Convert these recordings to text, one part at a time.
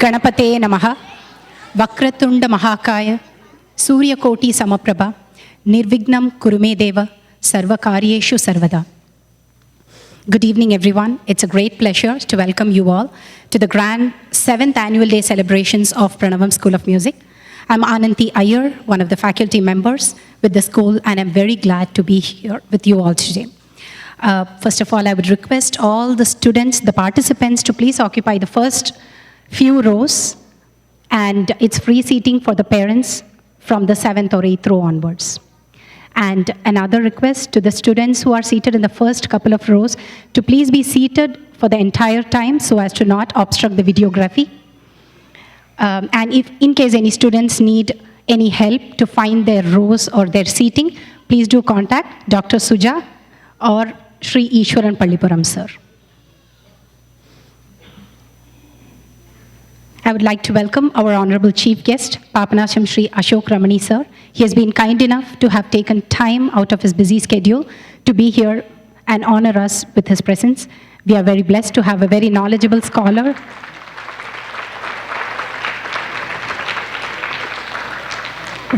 Ganapate Namaha, Vakratunda Mahakaya, Suryakoti Samaprabha, Nirvignam Kurumedeva, Sarvakaryeshu Sarvada. Good evening, everyone. It's a great pleasure to welcome you all to the grand 7th Annual Day celebrations of Pranavam School of Music. I'm Ananthi Iyer, one of the faculty members with the school, and I'm very glad to be here with you all today. First of all, I would request all the students, the participants, to please occupy the first few rows, and it's free seating for the parents from the 7th or 8th row onwards. And another request to the students who are seated in the first couple of rows to please be seated for the entire time so as to not obstruct the videography. And if in case any students need any help to find their rows or their seating, please do contact Dr. Suja or Sri Ishwaran Pallipuram sir. I would like to welcome our honorable chief guest, Papanasham Sri Ashok Ramani sir. He has been kind enough to have taken time out of his busy schedule to be here and honor us with his presence. We are very blessed to have a very knowledgeable scholar.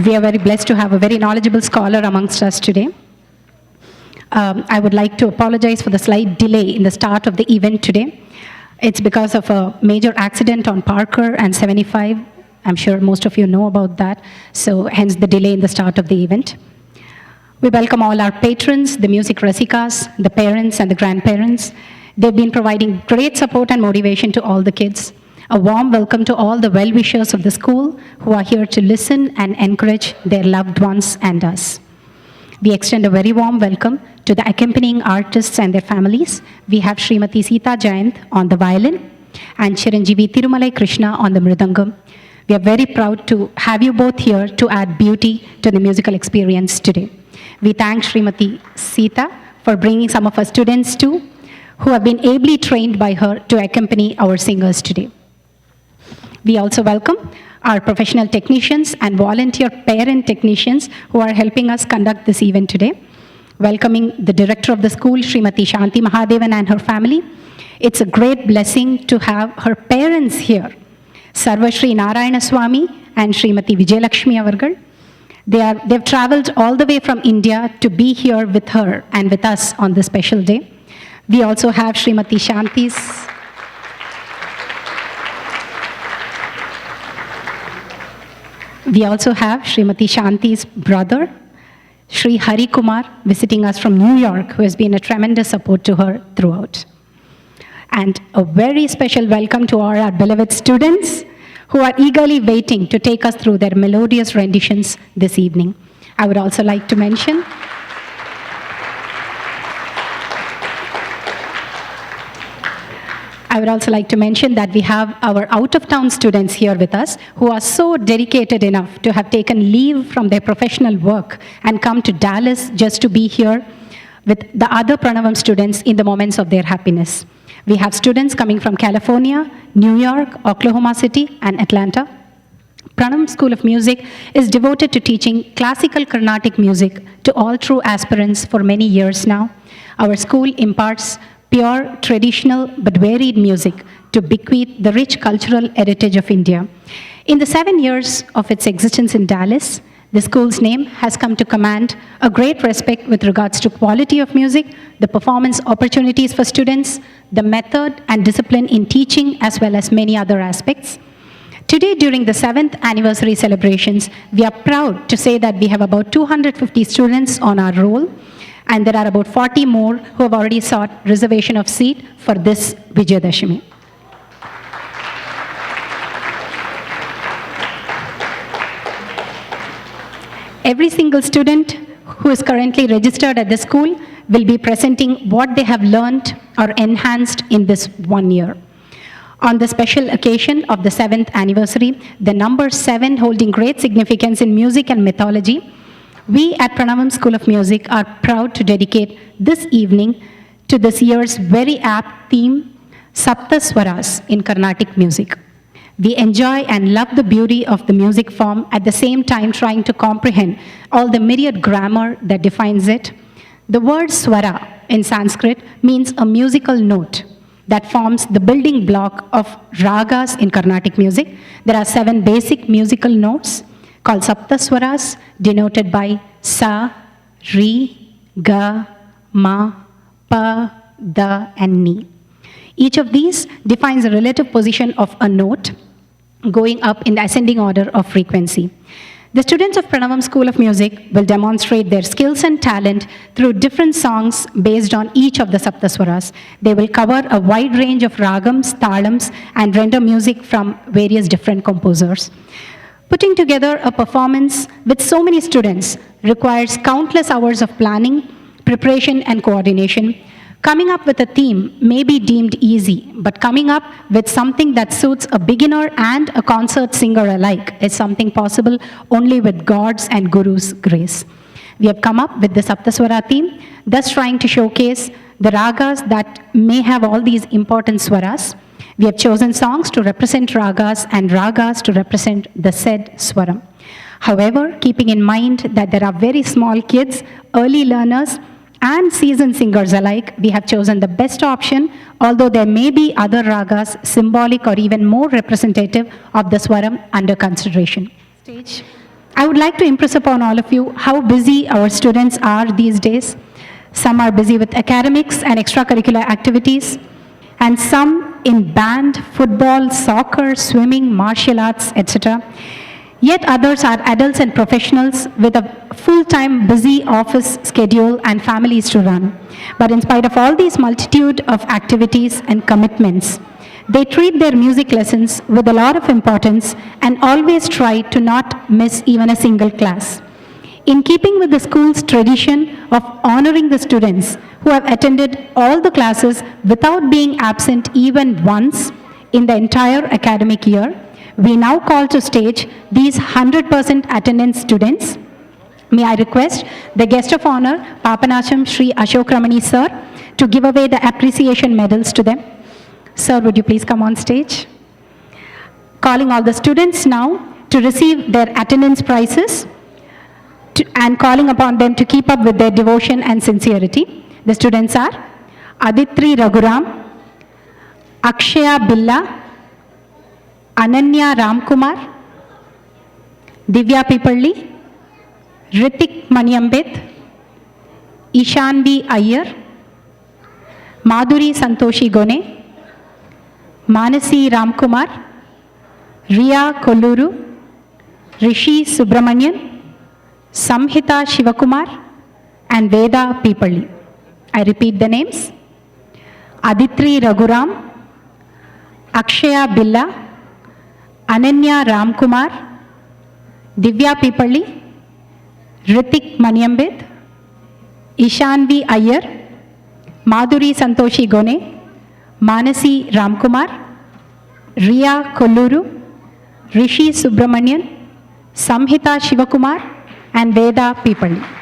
We are very blessed to have a very knowledgeable scholar amongst us today. I would like to apologize for the slight delay in the start of the event today. It's because of a major accident on Parker and 75. I'm sure most of you know about that, so hence the delay in the start of the event. We welcome all our patrons, the music rasikas, the parents and the grandparents. They've been providing great support and motivation to all the kids. A warm welcome to all the well-wishers of the school who are here to listen and encourage their loved ones and us. We extend a very warm welcome to the accompanying artists and their families. We have Srimati Sita Jayanth on the violin and Chiranjeevi Tirumalai Krishna on the mridangam. We are very proud to have you both here to add beauty to the musical experience today. We thank Srimati Sita for bringing some of our students too, who have been ably trained by her to accompany our singers today. We also welcome our professional technicians and volunteer parent technicians who are helping us conduct this event today. Welcoming the director of the school, Srimati Santhi Mahadevan and her family. It's a great blessing to have her parents here, Sarvashri Narayana Swami and Srimati Vijayalakshmi Avargal. They've traveled all the way from India to be here with her and with us on this special day. We also have Srimati Shanthi's We also have Srimati Shanthi's brother, Sri Hari Kumar, visiting us from New York, who has been a tremendous support to her throughout. And a very special welcome to all our beloved students who are eagerly waiting to take us through their melodious renditions this evening. I would also like to mention that we have our out-of-town students here with us who are so dedicated enough to have taken leave from their professional work and come to Dallas just to be here with the other Pranavam students in the moments of their happiness. We have students coming from California, New York, Oklahoma City, and Atlanta. Pranavam School of Music is devoted to teaching classical Carnatic music to all true aspirants for many years now. Our school imparts pure, traditional, but varied music to bequeath the rich cultural heritage of India. In the 7 years of its existence in Dallas, the school's name has come to command a great respect with regards to quality of music, the performance opportunities for students, the method and discipline in teaching, as well as many other aspects. Today, during the 7th anniversary celebrations, we are proud to say that we have about 250 students on our roll, and there are about 40 more who have already sought reservation of seat for this Vijayadashami. Every single student who is currently registered at the school will be presenting what they have learned or enhanced in this 1 year. On the special occasion of the 7th anniversary, the number 7 holding great significance in music and mythology, we at Pranavam School of Music are proud to dedicate this evening to this year's very apt theme, Sapta Swaras in Carnatic music. We enjoy and love the beauty of the music form, at the same time trying to comprehend all the myriad grammar that defines it. The word swara in Sanskrit means a musical note. that forms the building block of ragas in Carnatic music. There are 7 basic musical notes called Saptaswaras, denoted by Sa, Re, Ga, Ma, Pa, Da, and Ni. Each of these defines a relative position of a note going up in the ascending order of frequency. The students of Pranavam School of Music will demonstrate their skills and talent through different songs based on each of the Saptaswaras. They will cover a wide range of ragams, talams, and render music from various different composers. Putting together a performance with so many students requires countless hours of planning, preparation, and coordination. Coming up with a theme may be deemed easy, but coming up with something that suits a beginner and a concert singer alike is something possible only with God's and Guru's grace. We have come up with the Saptaswara theme, thus trying to showcase the ragas that may have all these important swaras. We have chosen songs to represent ragas and ragas to represent the said swaram. However, keeping in mind that there are very small kids, early learners, and seasoned singers alike, we have chosen the best option, although there may be other ragas symbolic or even more representative of the swaram under consideration. Stage. I would like to impress upon all of you how busy our students are these days. Some are busy with academics and extracurricular activities, and some in band, football, soccer, swimming, martial arts, etc. Yet others are adults and professionals with a full-time busy office schedule and families to run. But in spite of all these multitude of activities and commitments, they treat their music lessons with a lot of importance and always try to not miss even a single class. In keeping with the school's tradition of honoring the students who have attended all the classes without being absent even once in the entire academic year, we now call to stage these 100% attendance students. May I request the guest of honor, Papanacham Sri Ashok Ramani sir, to give away the appreciation medals to them. Sir, would you please come on stage? Calling all the students now to receive their attendance prizes and calling upon them to keep up with their devotion and sincerity. The students are Aditri Raghuram, Akshaya Billa, Ananya Ramkumar, Divya Pipalli, Ritik Maniambet, Ishanvi Iyer, Madhuri Santoshi Gone, Manasi Ramkumar, Riya Kolluru, Rishi Subramanian, Samhita Shivakumar, and Veda Pipalli. I repeat the names. Aditri Raghuram, Akshaya Billa, Ananya Ramkumar, Divya Pipalli, Ritik Maniambet, Ishanvi Iyer, Madhuri Santoshi Gone, Manasi Ramkumar, Riya Kolluru, Rishi Subramanian, Samhita Shivakumar, and Veda Pipalli.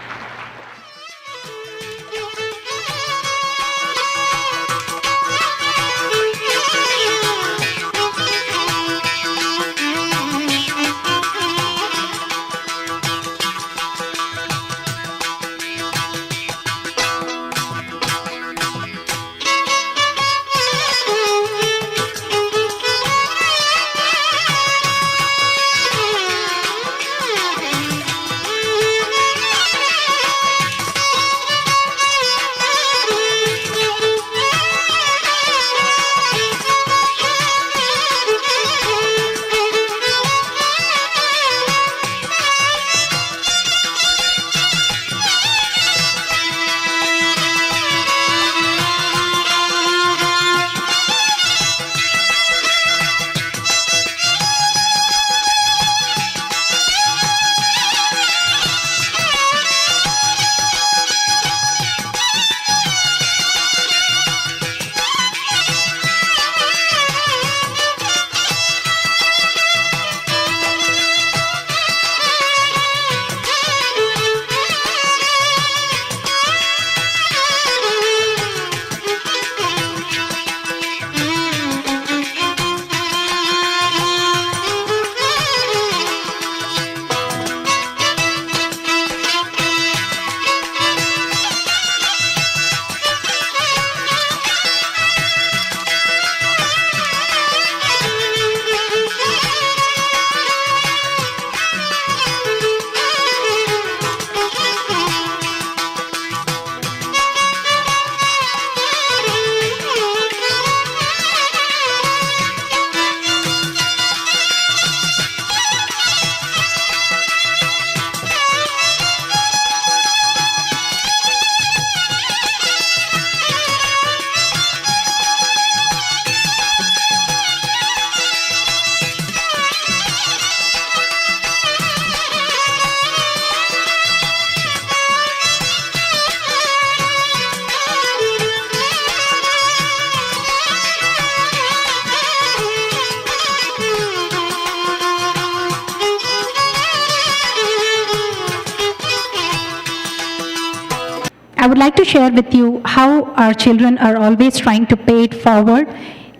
would like to share with you how our children are always trying to pay it forward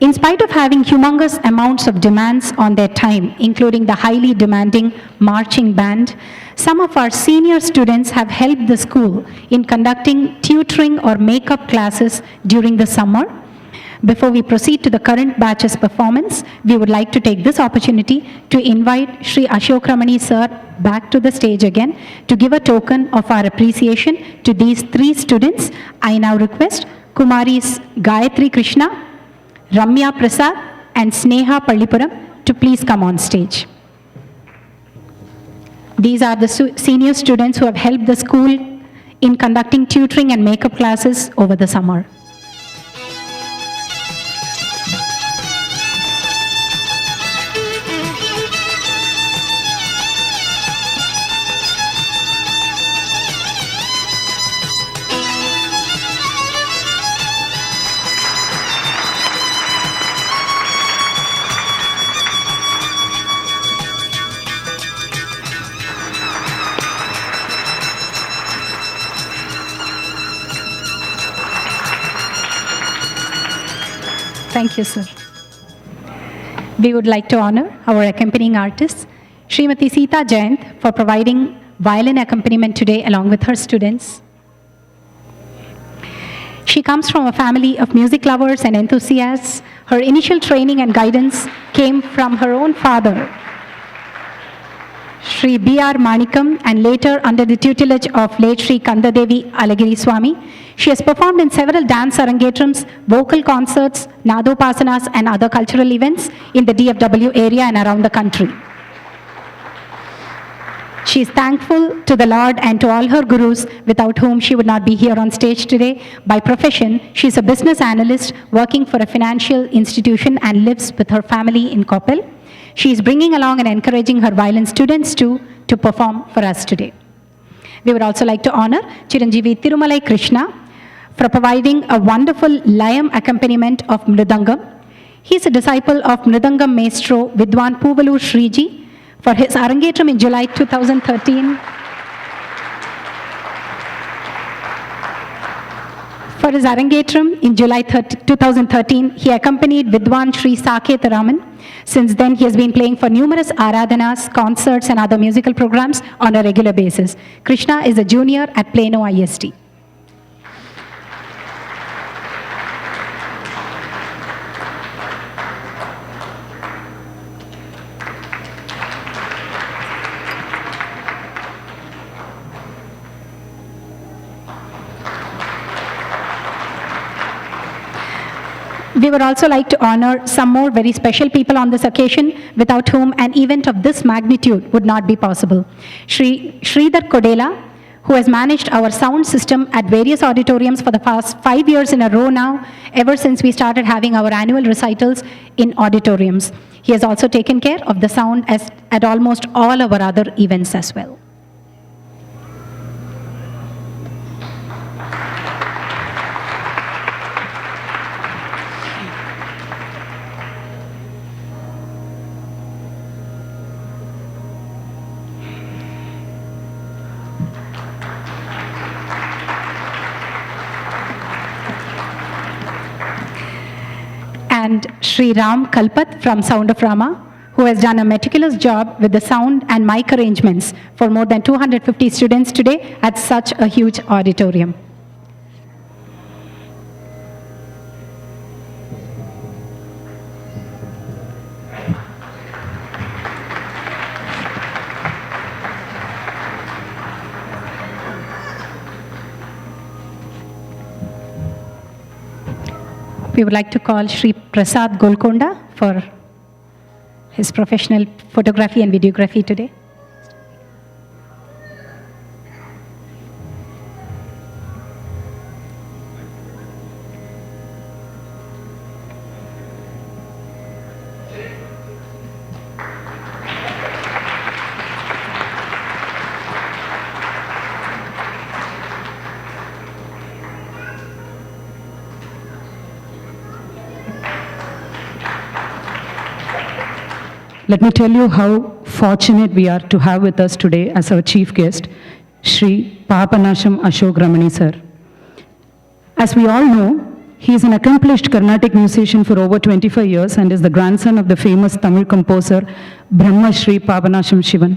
in spite of having humongous amounts of demands on their time, including the highly demanding marching band. Some of our senior students have helped the school in conducting tutoring or makeup classes during the summer. Before we proceed to the current batch's performance, we would like to take this opportunity to invite Sri Ashok Ramani sir back to the stage again to give a token of our appreciation to these three students. I now request Kumaris Gayatri Krishna, Ramya Prasad and Sneha Pallipuram to please come on stage. These are the senior students who have helped the school in conducting tutoring and makeup classes over the summer. Thank you, sir. We would like to honor our accompanying artist, Srimati Sita Jayant, for providing violin accompaniment today along with her students. She comes from a family of music lovers and enthusiasts. Her initial training and guidance came from her own father, Sri B.R. Manikam, and later under the tutelage of late Sri Kandadevi Alagiri Swami. She has performed in several dance arangetrams, vocal concerts, nadopasanas, and other cultural events in the DFW area and around the country. She is thankful to the Lord and to all her gurus, without whom she would not be here on stage today. By profession, she is a business analyst working for a financial institution and lives with her family in Koppal. She is bringing along and encouraging her violin students too to perform for us today. We would also like to honor Chiranjeevi Thirumalai Krishna for providing a wonderful Layam accompaniment of Mridangam. He is a disciple of Mridangam maestro Vidwan Puvalur Shriji for his Arangetram in July 2013. For his Arangetram in July 2013, he accompanied Vidwan Sri Saket Raman. Since then, he has been playing for numerous aradhanas, concerts, and other musical programs on a regular basis. Krishna is a junior at Plano ISD. We would also like to honor some more very special people on this occasion, without whom an event of this magnitude would not be possible. Sridhar Kodela, who has managed our sound system at various auditoriums for the past 5 years in a row now, ever since we started having our annual recitals in auditoriums. He has also taken care of the sound at almost all our other events as well. And Sri Ram Kalpat from Sound of Rama, who has done a meticulous job with the sound and mic arrangements for more than 250 students today at such a huge auditorium. We would like to call Sri Prasad Golkonda for his professional photography and videography today. Let me tell you how fortunate we are to have with us today as our chief guest, Sri Papanasham Ashok Ramani sir. As we all know, he is an accomplished Carnatic musician for over 25 years and is the grandson of the famous Tamil composer Brahma Shri Pavanasham Shivan.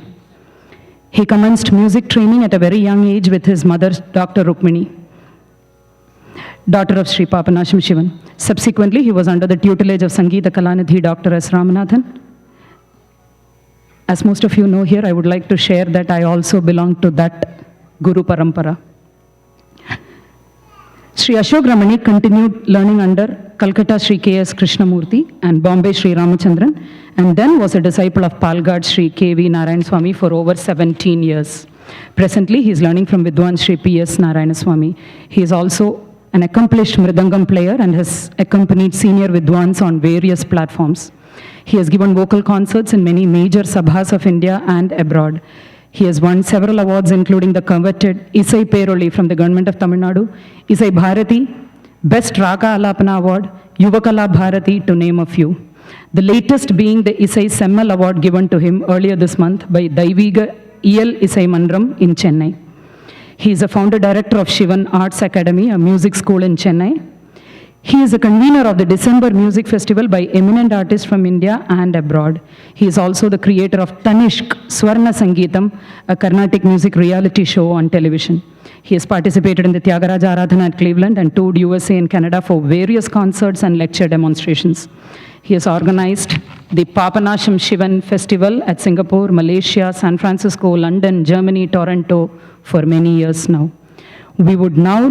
He commenced music training at a very young age with his mother, Dr. Rukmini, daughter of Sri Papanasham Shivan. Subsequently, he was under the tutelage of Sangeeta Kalanidhi Dr. S. Ramanathan. As most of you know here, I would like to share that I also belong to that Guru Parampara. Sri Ashok Ramani continued learning under Calcutta Sri K.S. Krishnamurti and Bombay Sri Ramachandran, and then was a disciple of Palgad Sri K.V. Narayan Swami for over 17 years. Presently, he is learning from Vidwan Sri P.S. Narayana Swami. He is also an accomplished Mridangam player and has accompanied senior Vidwans on various platforms. He has given vocal concerts in many major sabhas of India and abroad. He has won several awards, including the coveted Isai Peroli from the government of Tamil Nadu, Isai Bharati, Best Raga Alapana Award, Yuvakala Bharati, to name a few. The latest being the Isai Semmal Award given to him earlier this month by Daiviga EL Isai Mandram in Chennai. He is a founder director of Shivan Arts Academy, a music school in Chennai. He is a convener of the December Music Festival by eminent artists from India and abroad. He is also the creator of Tanishk Swarna Sangeetam, a Carnatic music reality show on television. He has participated in the Tyagaraja Aradhana at Cleveland and toured USA and Canada for various concerts and lecture demonstrations. He has organized the Papanasham Shivan Festival at Singapore, Malaysia, San Francisco, London, Germany, Toronto for many years now. We would now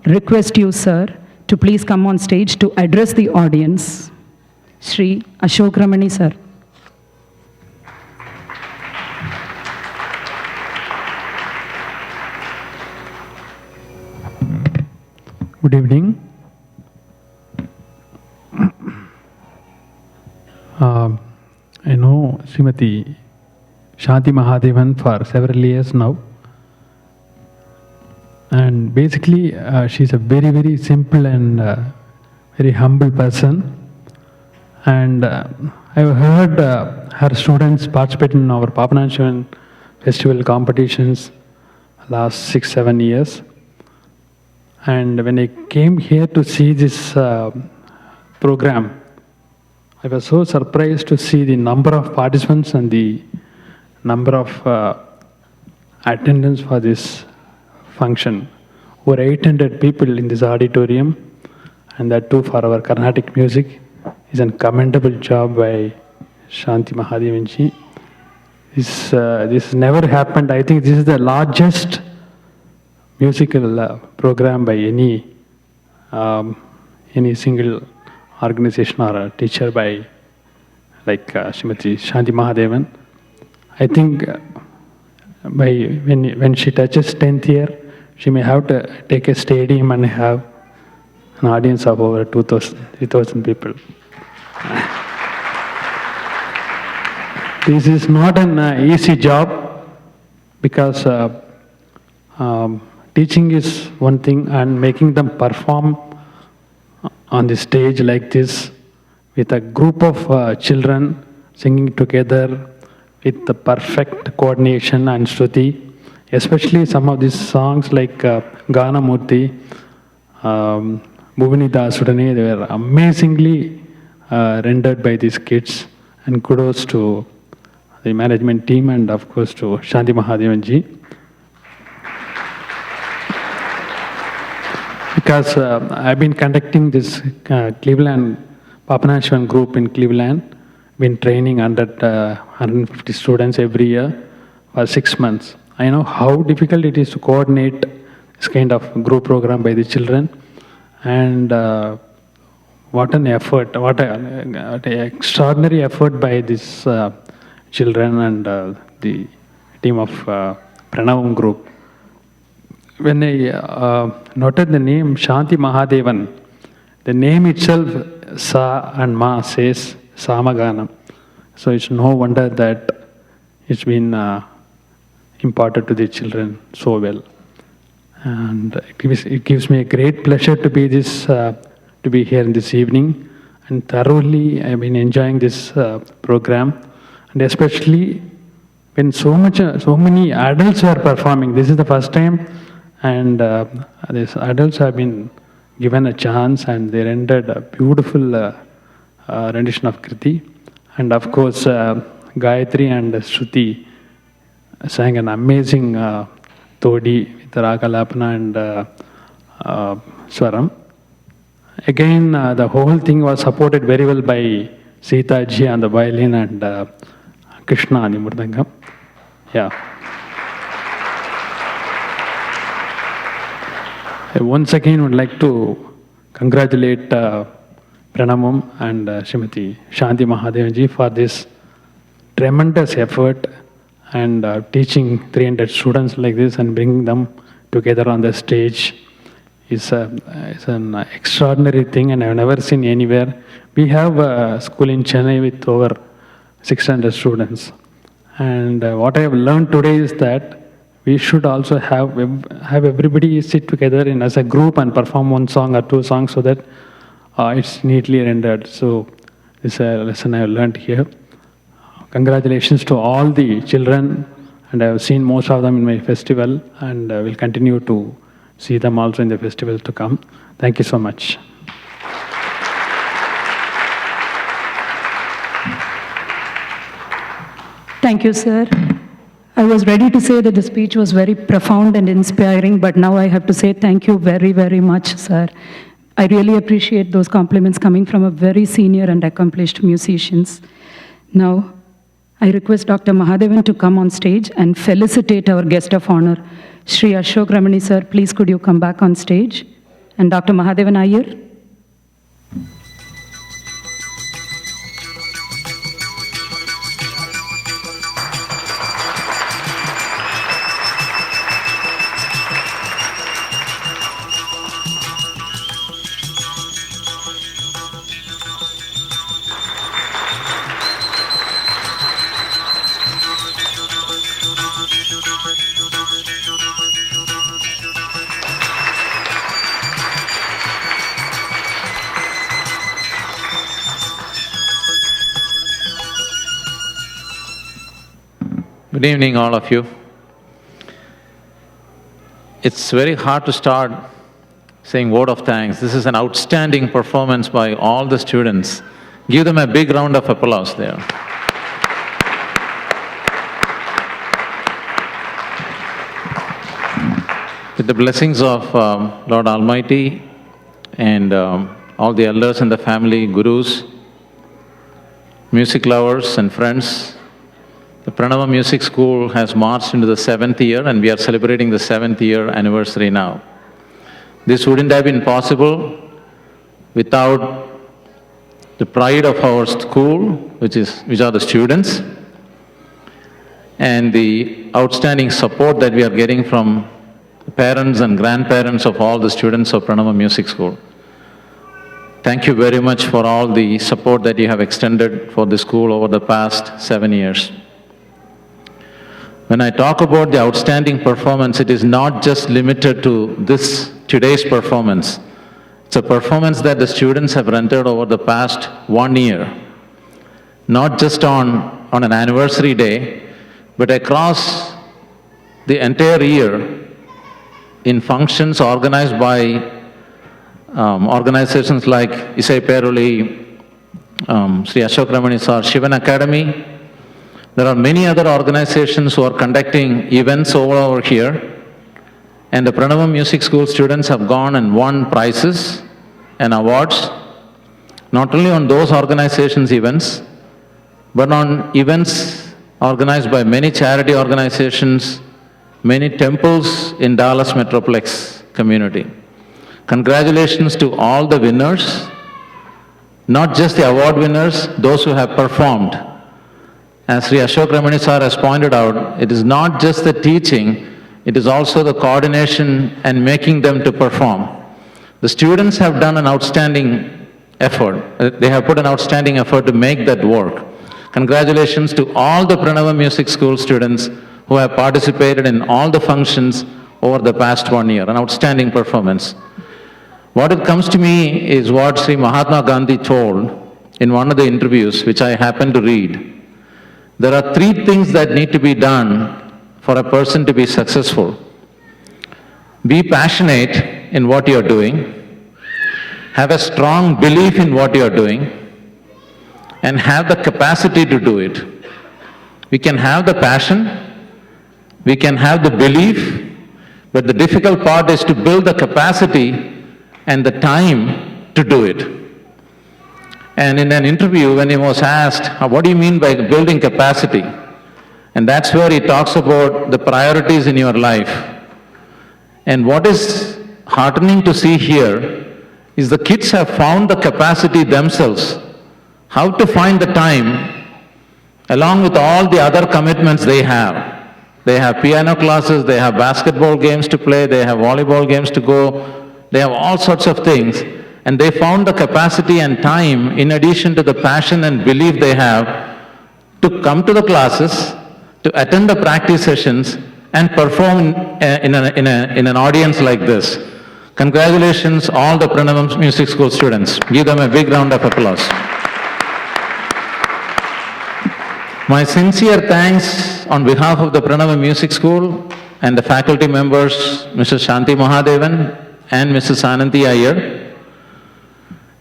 request you, sir, to please come on stage to address the audience. Sri Ashok Ramani, sir. Good evening. I know Srimati Shanthi Mahadevan for several years now. And basically, she's a very, very simple and very humble person. And I've heard her students participate in our Papanasham festival competitions last 6-7 years. And when I came here to see this program, I was so surprised to see the number of participants and the number of attendance for this function. Over 800 people in this auditorium, and that too for our Carnatic music, is a commendable job by Shanthi Mahadevan ji. This never happened. I think this is the largest musical program by any single organization or a teacher by like Srimati Shanthi Mahadevan. I think when she touches 10th year, she may have to take a stadium and have an audience of over 3,000 people. This is not an easy job because teaching is one thing, and making them perform on the stage like this with a group of children singing together with the perfect coordination and shruti. Especially some of these songs like Gana Murti, Bhuvani Dasudane, they were amazingly rendered by these kids. And kudos to the management team and of course to Shanthi Mahadevan ji. Because I've been conducting this Cleveland Papanasham group in Cleveland, been training under 150 students every year for 6 months. I know how difficult it is to coordinate this kind of group program by the children, and what an effort, what an extraordinary effort by these children and the team of Pranavam group. When I noted the name Shanthi Mahadevan, the name itself, Sa and Ma, says Samaganam. So it's no wonder that it's been imparted to the children so well. And it gives me a great pleasure to be here in this evening, and thoroughly I've been enjoying this program, and especially when so many adults are performing. This is the first time, and these adults have been given a chance, and they rendered a beautiful rendition of Kriti. And of course, Gayatri and Shruti sang an amazing Todi with Raga Lapana and Swaram. Again, the whole thing was supported very well by Sita ji on the violin and Krishna on the mridangam. Yeah. I once again would like to congratulate Pranamam and Srimati Shanti Mahadevan ji for this tremendous effort and teaching 300 students like this and bringing them together on the stage is an extraordinary thing, and I've never seen anywhere. We have a school in Chennai with over 600 students, and what I have learned today is that we should also have everybody sit together as a group and perform one song or two songs so that it's neatly rendered. So this is a lesson I have learned here. Congratulations to all the children, and I have seen most of them in my festival, and will continue to see them also in the festival to come. Thank you so much. Thank you, sir. I was ready to say that the speech was very profound and inspiring, but now I have to say thank you very, very much, sir. I really appreciate those compliments coming from a very senior and accomplished musicians. Now, I request Dr. Mahadevan to come on stage and felicitate our guest of honor. Shri Ashok Ramani, sir, please could you come back on stage? And Dr. Mahadevan Iyer. Good evening, all of you. It's very hard to start saying word of thanks. This is an outstanding performance by all the students. Give them a big round of applause there. With the blessings of Lord Almighty and all the elders in the family, gurus, music lovers and friends, the Pranava Music School has marched into the 7th year, and we are celebrating the 7th year anniversary now. This wouldn't have been possible without the pride of our school, which are the students, and the outstanding support that we are getting from the parents and grandparents of all the students of Pranava Music School. Thank you very much for all the support that you have extended for the school over the past 7 years. When I talk about the outstanding performance, it is not just limited to today's performance. It's a performance that the students have rendered over the past 1 year, not just on an anniversary day, but across the entire year in functions organized by organizations like Isai Peruli, Sri Ashok Ramani Sir, Shivan Academy. There are many other organizations who are conducting events over here, and the Pranava Music School students have gone and won prizes and awards, not only on those organizations' events, but on events organized by many charity organizations, many temples in Dallas Metroplex community. Congratulations to all the winners, not just the award winners, those who have performed. As Sri Ashok Ramani Sir has pointed out, it is not just the teaching, it is also the coordination and making them to perform. The students have done an outstanding effort. They have put an outstanding effort to make that work. Congratulations to all the Pranava Music School students who have participated in all the functions over the past 1 year, an outstanding performance. What it comes to me is what Sri Mahatma Gandhi told in one of the interviews, which I happened to read. There are 3 things that need to be done for a person to be successful. Be passionate in what you are doing, have a strong belief in what you are doing, and have the capacity to do it. We can have the passion, we can have the belief, but the difficult part is to build the capacity and the time to do it. And in an interview, when he was asked, what do you mean by building capacity? And that's where he talks about the priorities in your life. And what is heartening to see here is the kids have found the capacity themselves, how to find the time along with all the other commitments they have. They have piano classes, they have basketball games to play, they have volleyball games to go, they have all sorts of things. And they found the capacity and time, in addition to the passion and belief they have, to come to the classes, to attend the practice sessions, and perform in an audience like this. Congratulations, all the Pranavam Music School students. Give them a big round of applause. My sincere thanks on behalf of the Pranavam Music School and the faculty members, Mrs. Santhi Mahadevan and Mrs. Santhi Iyer.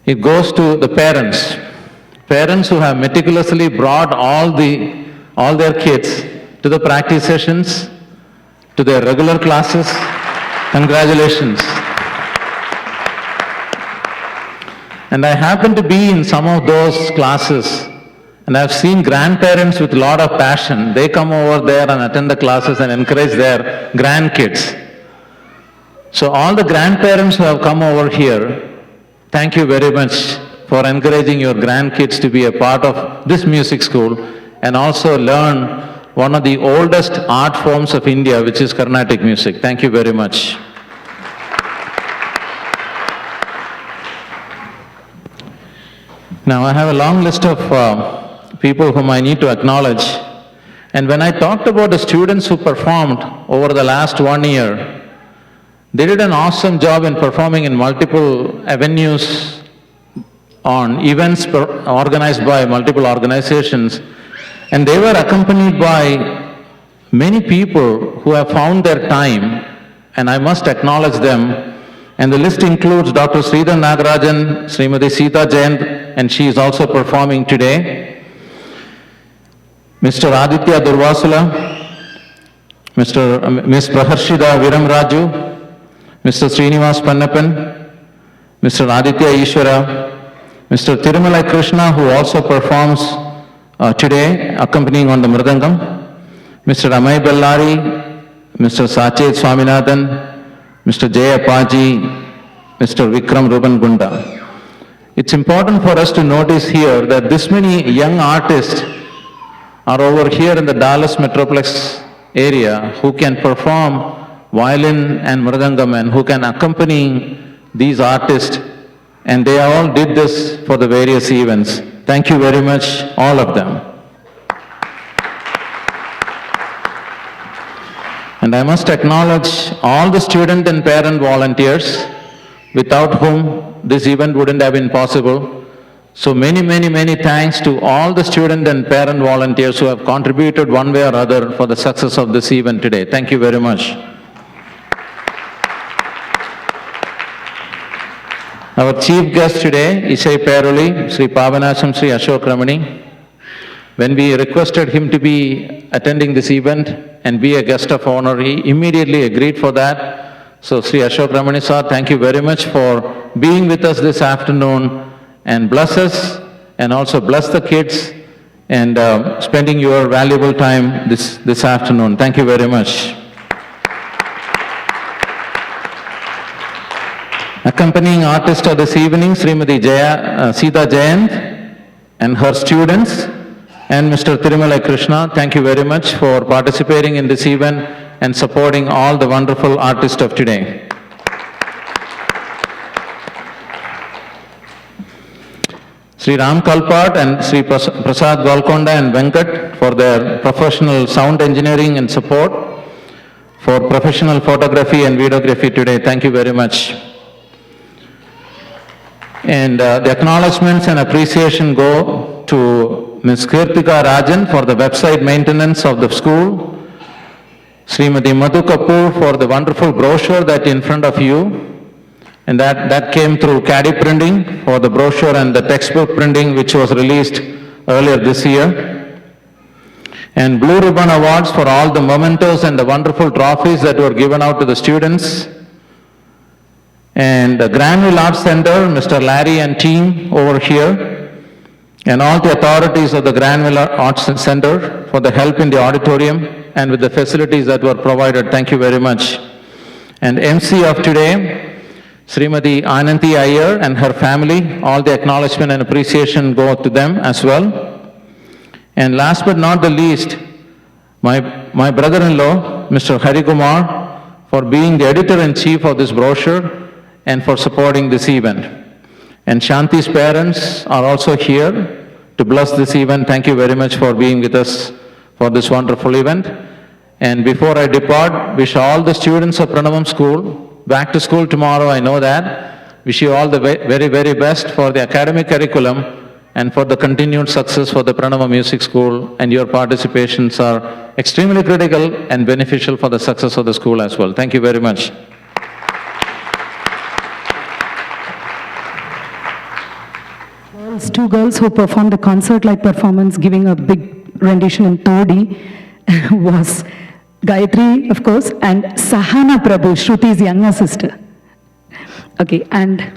It goes to the parents who have meticulously brought all their kids to the practice sessions, to their regular classes. Congratulations. And I happen to be in some of those classes, and I've seen grandparents with a lot of passion. They come over there and attend the classes and encourage their grandkids. So all the grandparents who have come over here, thank you very much for encouraging your grandkids to be a part of this music school and also learn one of the oldest art forms of India, which is Carnatic music. Thank you very much. Now I have a long list of people whom I need to acknowledge. And when I talked about the students who performed over the last 1 year, they did an awesome job in performing in multiple avenues on events organized by multiple organizations. And they were accompanied by many people who have found their time, and I must acknowledge them. And the list includes Dr. Sridhar Nagarajan, Srimati Sita Jayant, and she is also performing today. Mr. Aditya Durvasula, Ms. Praharshida Viram Raju, Mr. Srinivas Pannapan, Mr. Aditya Ishwara, Mr. Tirumalai Krishna, who also performs today, accompanying on the Mridangam, Mr. Amay Bellari, Mr. Sachet Swaminathan, Mr. Jaya Paji, Mr. Vikram Ruban Gunda. It's important for us to notice here that this many young artists are over here in the Dallas Metroplex area who can perform violin and mridangam and who can accompany these artists, and they all did this for the various events. Thank you very much, all of them. And I must acknowledge all the student and parent volunteers without whom this event wouldn't have been possible. So many thanks to all the student and parent volunteers who have contributed one way or other for the success of this event today. Thank you very much. Our chief guest today, Isai Peruli, Sri Pavanasham Sri Ashok Ramani. When we requested him to be attending this event and be a guest of honor, he immediately agreed for that. So Sri Ashok Ramani sir, thank you very much for being with us this afternoon, and bless us and also bless the kids and spending your valuable time this afternoon. Thank you very much. Accompanying artist of this evening, Srimati Sita Jayant and her students, and Mr. Tirumalai Krishna, thank you very much for participating in this event and supporting all the wonderful artists of today. Sri Ram Kalpat and Sri Prasad Golkonda and Venkat for their professional sound engineering and support, for professional photography and videography today. Thank you very much. And the acknowledgements and appreciation go to Ms. Kirtika Rajan for the website maintenance of the school, Srimati Madhu Kapoor for the wonderful brochure that in front of you, And that came through caddy printing for the brochure and the textbook printing, which was released earlier this year. And Blue Ribbon Awards for all the mementos and the wonderful trophies that were given out to the students. And the Granville Arts Center, Mr. Larry and team over here, and all the authorities of the Granville Arts Center for the help in the auditorium and with the facilities that were provided. Thank you very much. And MC of today, Srimati Ananthi Iyer and her family, all the acknowledgement and appreciation go to them as well. And last but not the least, my brother-in-law, Mr. Hari Kumar, for being the editor-in-chief of this brochure and for supporting this event. And Shanti's parents are also here to bless this event. Thank you very much for being with us for this wonderful event. And before I depart, wish all the students of Pranavam School back to school tomorrow, I know that. Wish you all the very, very best for the academic curriculum and for the continued success for the Pranava Music School, and your participations are extremely critical and beneficial for the success of the school as well. Thank you very much. Two girls who performed a concert-like performance, giving a big rendition in Todi, was Gayatri, of course, and Sahana Prabhu, Shruti's younger sister. Okay, and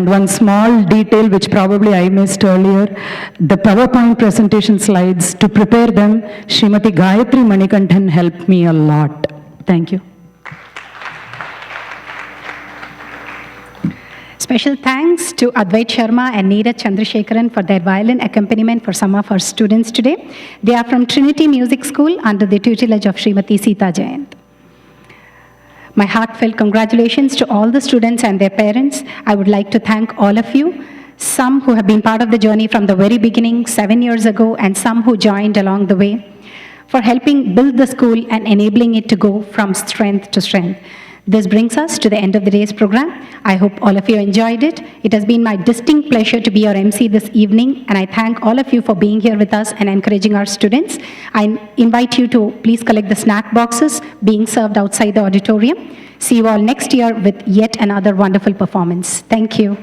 one small detail which probably I missed earlier, the PowerPoint presentation slides, to prepare them, Srimati Gayatri Manikanthan helped me a lot. Thank you. Special thanks to Advait Sharma and Neeraj Chandrasekharan for their violin accompaniment for some of our students today. They are from Trinity Music School under the tutelage of Srimati Sita Jayant. My heartfelt congratulations to all the students and their parents. I would like to thank all of you, some who have been part of the journey from the very beginning, 7 years ago, and some who joined along the way, for helping build the school and enabling it to go from strength to strength. This brings us to the end of the day's program. I hope all of you enjoyed it. It has been my distinct pleasure to be your MC this evening, and I thank all of you for being here with us and encouraging our students. I invite you to please collect the snack boxes being served outside the auditorium. See you all next year with yet another wonderful performance. Thank you.